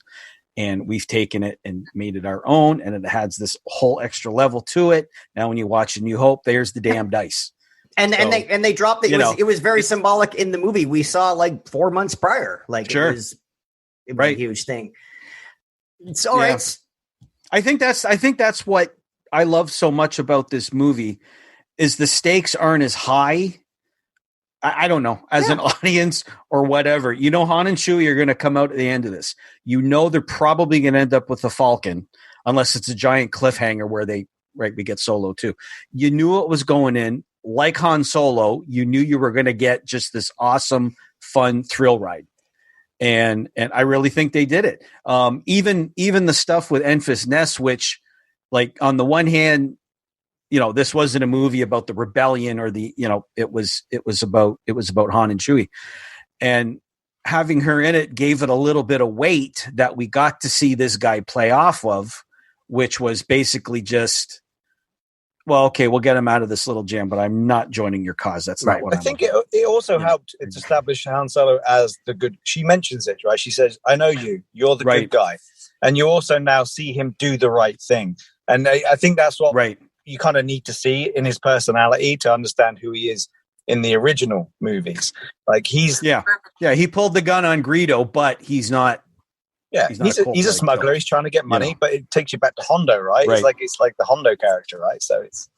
And we've taken it and made it our own. And it has this whole extra level to it. Now, when you watch A New Hope, there's the damn dice. And they dropped it. It was very symbolic in the movie we saw like 4 months prior. Like it was a huge thing. So I think that's what I love so much about this movie is the stakes aren't as high. I don't know, as an audience or whatever. You know, Han and Chewie are going to come out at the end of this. You know, they're probably going to end up with the Falcon, unless it's a giant cliffhanger where we get Solo too. You knew what was going in. Like Han Solo, you knew you were going to get just this awesome, fun thrill ride. And I really think they did it. Even the stuff with Enfys Nest, which, like, on the one hand, you know, this wasn't a movie about the rebellion or the, you know, it was about Han and Chewie, and having her in it gave it a little bit of weight that we got to see this guy play off of, which was basically just, well, okay, we'll get him out of this little jam, but I'm not joining your cause. That's not what I think it also helped to establish Han Solo as the good. She mentions it, right? She says, I know you. You're the good guy. And you also now see him do the right thing. And I think that's what you kind of need to see in his personality to understand who he is in the original movies. Like he's... Yeah, he pulled the gun on Greedo, but he's not... Yeah, he's a smuggler. He's trying to get money, but it takes you back to Hondo, right? It's like the Hondo character, right? So he's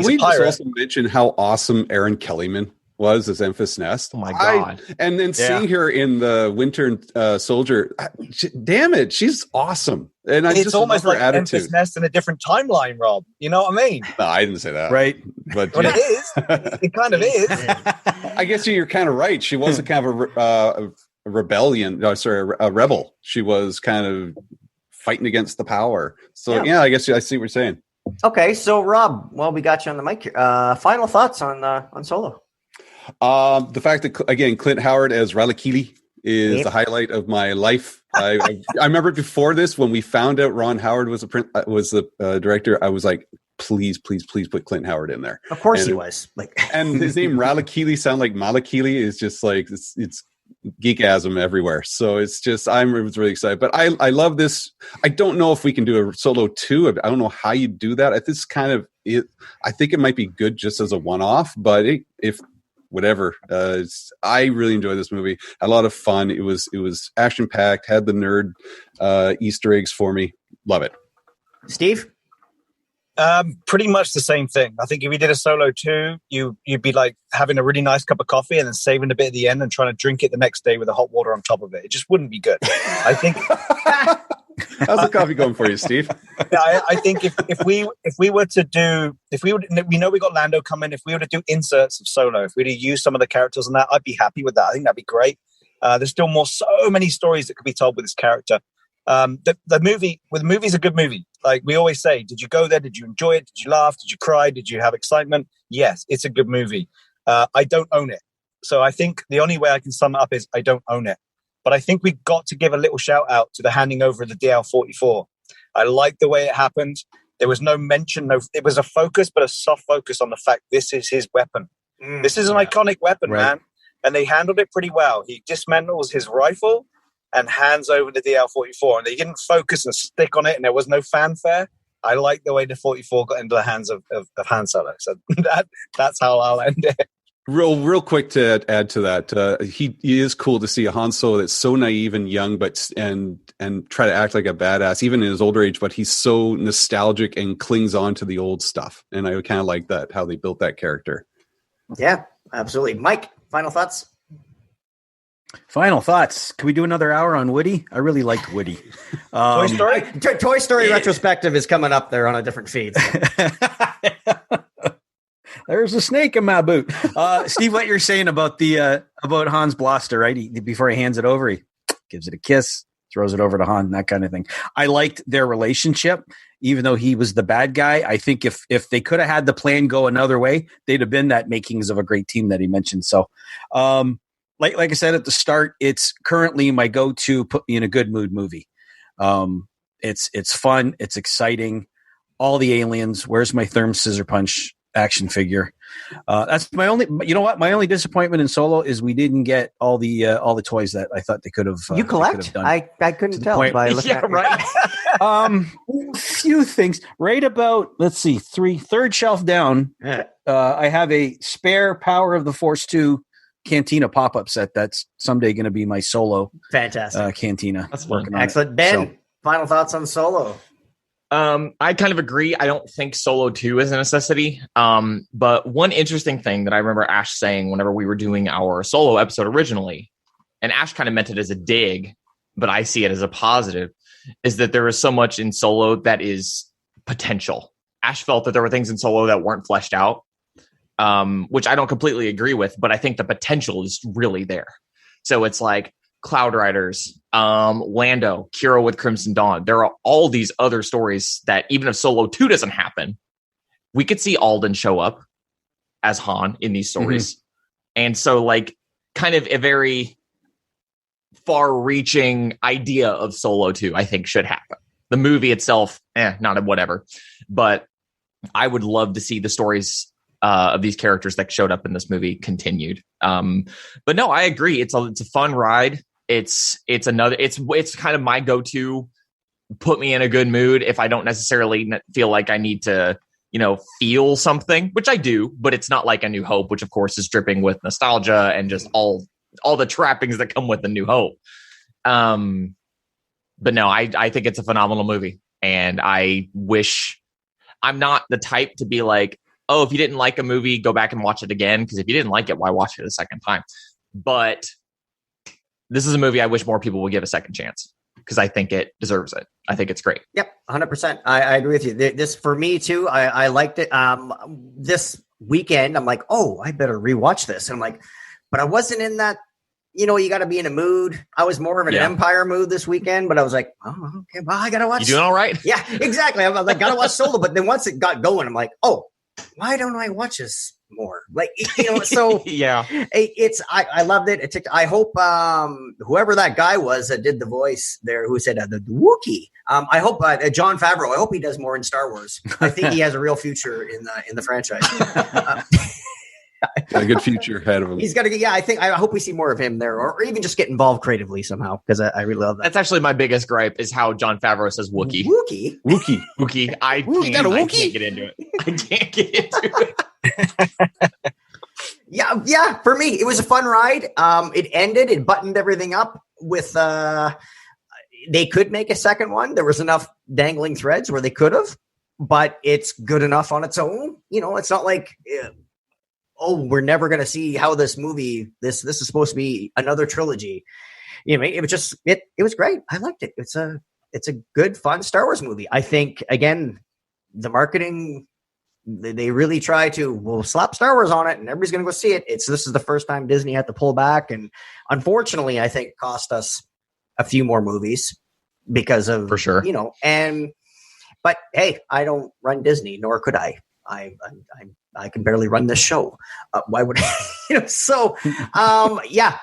a pirate. Just also mention how awesome Erin Kellyman was as Enfys Nest. Oh my god! And then seeing her in the Winter Soldier, damn it, she's awesome. And I just almost love her like attitude. Enfys Nest in a different timeline, Rob. You know what I mean? No, I didn't say that. Right, but it is. It kind of is. I guess you're kind of right. She was a kind of a rebel. She was kind of fighting against the power. So I guess I see what you're saying. Okay, so Rob, we got you on the mic here. Final thoughts on Solo. The fact that again Clint Howard as Ralakili is the highlight of my life. I remember before this when we found out Ron Howard was the director. I was like, please put Clint Howard in there. Of course he was. And his name Ralakili sound like Malakili is just like it's geekasm everywhere. So it's just, I was really excited, but I love this. I don't know if we can do a Solo 2. I don't know how you do that. This kind of it. I think it might be good just as a one-off, but if whatever, I really enjoyed this movie. Had a lot of fun. It was action packed. Had the nerd Easter eggs for me. Love it. Steve. Pretty much the same thing. I think if you did a Solo 2, you'd be like having a really nice cup of coffee and then saving a bit at the end and trying to drink it the next day with the hot water on top of it. It just wouldn't be good. I think. How's the coffee going for you, Steve? I think if we were to do, we know we got Lando coming. If we were to do inserts of Solo, if we were to use some of the characters on that, I'd be happy with that. I think that'd be great. There's still so many stories that could be told with this character. The movie's a good movie. Like we always say, did you go there? Did you enjoy it? Did you laugh? Did you cry? Did you have excitement? Yes, it's a good movie. I don't own it. So I think the only way I can sum it up is I don't own it. But I think we've got to give a little shout out to the handing over of the DL-44. I like the way it happened. There was no mention. It was a focus, but a soft focus on the fact this is his weapon. This is an iconic weapon, man. And they handled it pretty well. He dismantles his rifle and hands over the DL-44. And they didn't focus and stick on it, and there was no fanfare. I like the way the 44 got into the hands of Han Solo. So that's how I'll end it. Real quick to add to that, he is cool to see a Han Solo that's so naive and young, but and try to act like a badass even in his older age. But he's so nostalgic and clings on to the old stuff, and I kind of like that how they built that character. Yeah, absolutely. Mike, final thoughts. Final thoughts. Can we do another hour on Woody? I really liked Woody. Toy Story. Toy Story retrospective is coming up there on a different feed. So. There's a snake in my boot. Steve, what you're saying about about Han's blaster, right? Before he hands it over, he gives it a kiss, throws it over to Han, that kind of thing. I liked their relationship, even though he was the bad guy. I think if they could have had the plan go another way, they'd have been that makings of a great team that he mentioned. So, like I said at the start, it's currently my go-to put me in a good mood movie. It's fun, it's exciting. All the aliens. Where's my Therm Scissor Punch action figure? That's my only. You know what? My only disappointment in Solo is we didn't get all the toys that I thought they could have. You collect? I couldn't tell by looking at right. Few things. Right about third shelf down. I have a spare Power of the Force 2 Cantina pop-up set that's someday going to be my Solo. Fantastic Cantina. That's working. Excellent. Ben, final thoughts on Solo? I kind of agree. I don't think Solo 2 is a necessity. But one interesting thing that I remember Ash saying whenever we were doing our Solo episode originally, and Ash kind of meant it as a dig, but I see it as a positive, is that there is so much in Solo that is potential. Ash felt that there were things in Solo that weren't fleshed out, which I don't completely agree with, but I think the potential is really there. So it's like Cloud Riders, Lando, Kira with Crimson Dawn. There are all these other stories that even if Solo 2 doesn't happen, we could see Alden show up as Han in these stories. Mm-hmm. And so like kind of a very far-reaching idea of Solo 2, I think should happen. The movie itself, not a whatever. But I would love to see the stories of these characters that showed up in this movie continued. But no, I agree. It's a fun ride. It's kind of my go-to, put me in a good mood if I don't necessarily feel like I need to, feel something, which I do, but it's not like A New Hope, which of course is dripping with nostalgia and just all the trappings that come with A New Hope. But no, I think it's a phenomenal movie, and I wish I'm not the type to be like, oh, if you didn't like a movie, go back and watch it again. Because if you didn't like it, why watch it a second time? But this is a movie I wish more people would give a second chance, because I think it deserves it. I think it's great. Yep, 100%. I agree with you. This, for me, too, I liked it. This weekend, I'm like, oh, I better rewatch this. And I'm like, but I wasn't in that, you got to be in a mood. I was more of an Empire mood this weekend, but I was like, oh, okay, well, I got to watch. You doing all right? Yeah, exactly. I'm like, got to watch Solo. But then once it got going, I'm like, oh, why don't I watch this more? Like, so yeah, I loved it. I hope whoever that guy was that did the voice there, who said the Wookiee. I hope Jon Favreau. I hope he does more in Star Wars. I think he has a real future in the franchise. Got a good future ahead of him. He's got to. Yeah, I hope we see more of him there, or even just get involved creatively somehow, because I really love that. That's actually my biggest gripe is how Jon Favreau says Wookiee. Wookiee. I can't get into it. I can't get into it. Yeah. For me, it was a fun ride. It ended. It buttoned everything up with. They could make a second one. There was enough dangling threads where they could have, but it's good enough on its own. It's not like. We're never going to see how this movie, this is supposed to be another trilogy. It was just, it was great. I liked it. It's a good, fun Star Wars movie. I think, again, the marketing, they really try to, slap Star Wars on it and everybody's going to go see it. This is the first time Disney had to pull back. And unfortunately, I think it cost us a few more movies because of, for sure, but hey, I don't run Disney, nor could I. I can barely run this show. Why would So, yeah.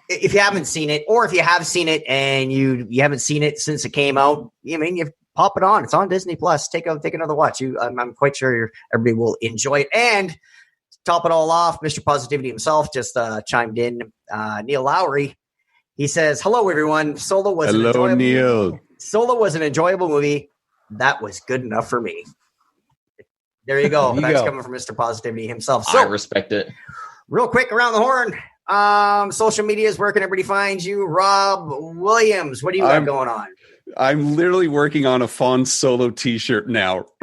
If you haven't seen it, or if you have seen it and you haven't seen it since it came out, you pop it on. It's on Disney Plus. Take another watch. I'm quite sure everybody will enjoy it. And to top it all off, Mr. Positivity himself just chimed in. Neil Lowry. He says, "Hello, everyone. Solo was Solo was an enjoyable movie. That was good enough for me." There you go. That's coming from Mr. Positivity himself. So, I respect it. Real quick around the horn. Social medias, where can everybody find you? Rob Williams, what do you got going on? I'm literally working on a Fawn Solo T-shirt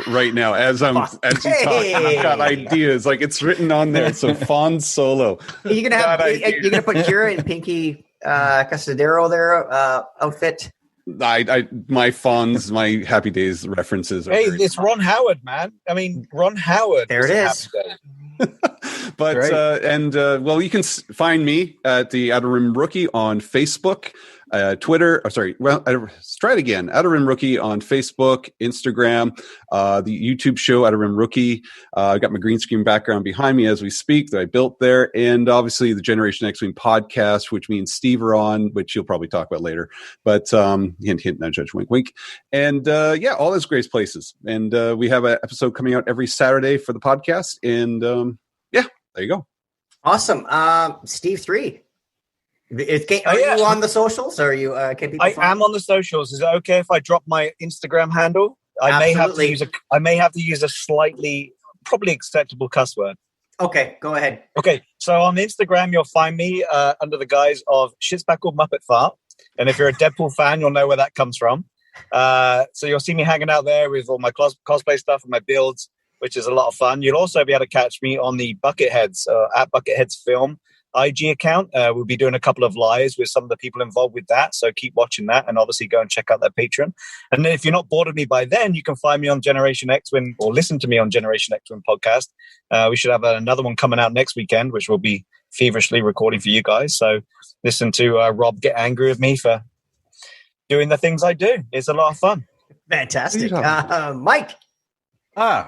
right now, as you talk. I've got ideas, like it's written on there. So Fawn Solo. You're gonna put Kira in Pinky Castadero there outfit. My Fawns, my Happy Days references. It's Ron Howard, man. I mean, Ron Howard. There it is. But well, you can find me at the Outer Rim Rookie on Facebook, Twitter. Let's try it again. Outer Rim Rookie on Facebook, Instagram, the YouTube show Outer Rim Rookie. I've got my green screen background behind me as we speak that I built there, and obviously the Generation X-Wing podcast, which me and Steve are on, which you'll probably talk about later. But hint, hint, nudge, nudge, wink, wink. And all those great places. And we have an episode coming out every Saturday for the podcast. And there you go. Awesome. Steve 3. Are you on the socials? Or are you? Can people? I am on the socials. Is it okay if I drop my Instagram handle? I may have to use a slightly, probably acceptable cuss word. Okay, go ahead. Okay, so on Instagram you'll find me under the guise of Shitspackled Muppet Fart, and if you're a Deadpool fan, you'll know where that comes from. So you'll see me hanging out there with all my cosplay stuff and my builds, which is a lot of fun. You'll also be able to catch me on the Bucketheads at Bucketheads Film IG account. We'll be doing a couple of lives with some of the people involved with that, so keep watching that, and obviously go and check out that Patreon. And then if you're not bored of me by then, you can find me on Generation X-Wing, or listen to me on Generation X-Wing podcast. We should have another one coming out next weekend, which we'll be feverishly recording for you guys. So listen to Rob get angry with me for doing the things I do. It's a lot of fun. Fantastic. Mike.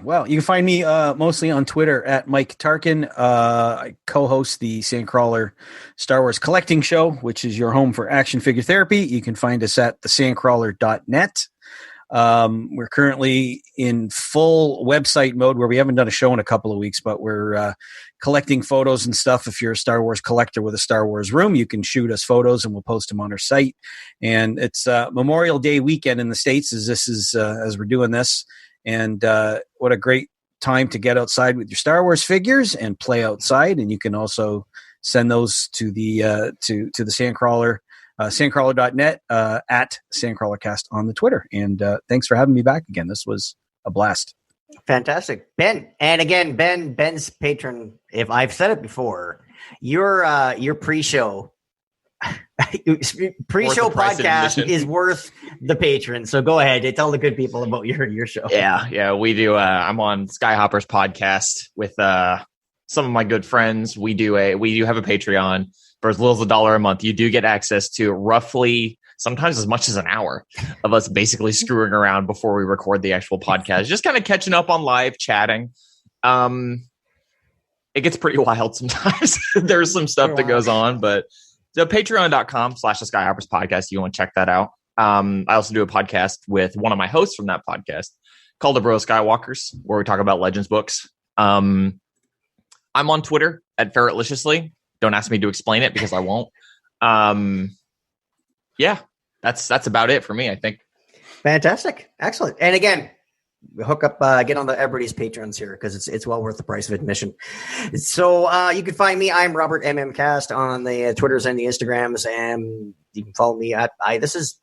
Well, you can find me mostly on Twitter at Mike Tarkin. I co-host the Sandcrawler Star Wars Collecting Show, which is your home for action figure therapy. You can find us at thesandcrawler.net. We're currently in full website mode where we haven't done a show in a couple of weeks, but we're collecting photos and stuff. If you're a Star Wars collector with a Star Wars room, you can shoot us photos and we'll post them on our site. And it's Memorial Day weekend in the States as we're doing this. And what a great time to get outside with your Star Wars figures and play outside. And you can also send those to the to the Sandcrawler, sandcrawler.net, at Sandcrawlercast on the Twitter. And thanks for having me back again. This was a blast. Fantastic. Ben. And again, Ben's patron, if I've said it before, your pre-show podcast is worth the patron. So go ahead and tell the good people about your show. Yeah, we do. I'm on Skyhopper's podcast with some of my good friends. We do have a Patreon for as little as $1 a month. You do get access to roughly, sometimes as much as an hour of us basically screwing around before we record the actual podcast, just kind of catching up on live chatting. It gets pretty wild sometimes. There's some stuff that goes on, but so patreon.com/the Skyhoppers podcast. You want to check that out. I also do a podcast with one of my hosts from that podcast called The Bro Skywalkers, where we talk about Legends books. I'm on Twitter at Ferretliciously. Don't ask me to explain it because I won't. That's about it for me, I think. Fantastic. Excellent. And again, hook up, get on everybody's patrons here because it's well worth the price of admission. So you can find me. I'm Robert MMCast on the Twitters and the Instagrams, and you can follow me at this is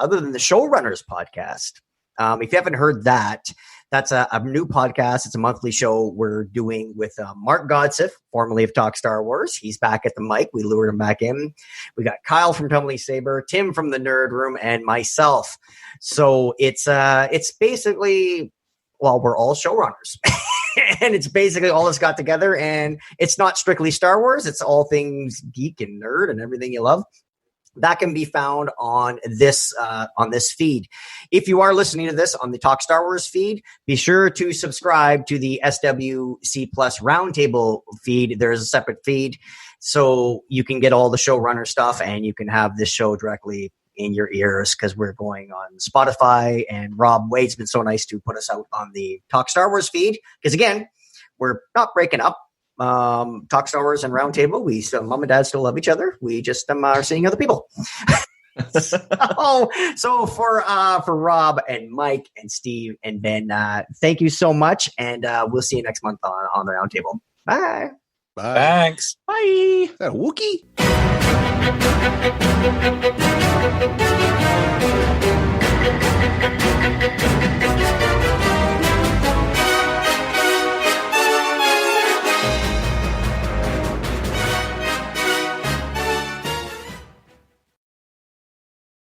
other than the Showrunners podcast. If you haven't heard that, that's a new podcast. It's a monthly show we're doing with Mark Godsiff, formerly of Talk Star Wars. He's back at the mic. We lured him back in. We got Kyle from Tumbly Saber, Tim from the Nerd Room, and myself. So it's basically, well, we're all showrunners. And it's basically all us got together. And it's not strictly Star Wars. It's all things geek and nerd and everything you love. That can be found on this feed. If you are listening to this on the Talk Star Wars feed, be sure to subscribe to the SWC Plus Roundtable feed. There's a separate feed, so you can get all the showrunner stuff, and you can have this show directly in your ears because we're going on Spotify. And Rob Wade's been so nice to put us out on the Talk Star Wars feed because, again, we're not breaking up. Talk Star Wars and Roundtable. We still, mom and dad still love each other. We just are seeing other people. so for Rob and Mike and Steve and Ben, thank you so much, and we'll see you next month on the Roundtable. Bye. Bye. Thanks. Bye. Is that a Wookiee?